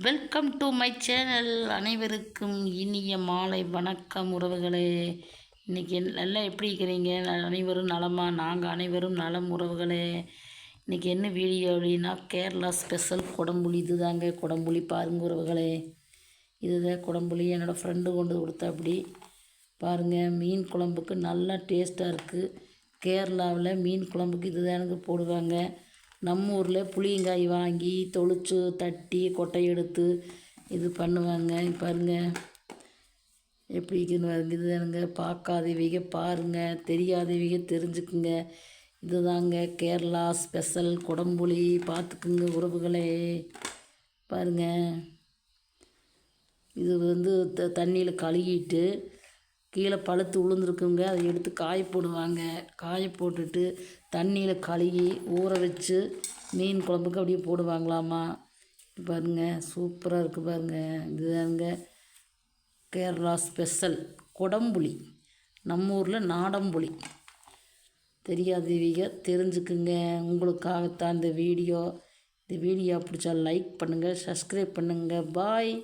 Welcome to my channel. அனைவருக்கும் இனிய மாலை வணக்கம் உறவுகளே. இன்றைக்கி எல்லாம் எப்படி இருக்கிறீங்க? அனைவரும் நலமா? நாங்கள் அனைவரும் நலம் உறவுகளே. இன்றைக்கி என்ன வீடியோ அப்படின்னா, கேரளா ஸ்பெஷல் குடம்புளி. இது தாங்க குடம்புளி. பாருங்கள் உறவுகளே, இதுதான் குடம்புளி. என்னோடய ஃப்ரெண்டு கொண்டு கொடுத்தா அப்படி பாருங்கள். மீன் குழம்புக்கு நல்லா டேஸ்ட்டாக இருக்குது. கேரளாவில் மீன் குழம்புக்கு இதுதான் எனக்கு போடுவாங்க. நம்ம ஊரில் புளியங்காய் வாங்கி தொளிச்சு தட்டி கொட்டை எடுத்து இது பண்ணுவாங்க. பாருங்கள் எப்படி இருக்குன்னு. இதுதானுங்க, பார்க்காதவங்க பாருங்கள், தெரியாதவங்க தெரிஞ்சுக்குங்க. இதுதாங்க கேரளா ஸ்பெஷல் குடம்புளி. பார்த்துக்குங்க உறவுகளே. பாருங்கள், இது தண்ணியில் கழுகிட்டு கீழே பழுத்து உளுந்துருக்குங்க. அதை எடுத்து காய போடுவாங்க. காய போட்டுட்டு தண்ணியில் கழுகி ஊற வச்சு மீன் குழம்புக்கு அப்படியே போடுவாங்களாமா. பாருங்கள், சூப்பராக இருக்குது பாருங்கள். இதுதாங்க கேரளா ஸ்பெஷல் குடம்புளி. நம்ம ஊரில் நாடம்புளி. தெரியாதவங்க தெரிஞ்சுக்குங்க. உங்களுக்காகத்தான் இந்த வீடியோ. இந்த வீடியோ பிடிச்சா லைக் பண்ணுங்கள், சப்ஸ்கிரைப் பண்ணுங்கள். பாய்.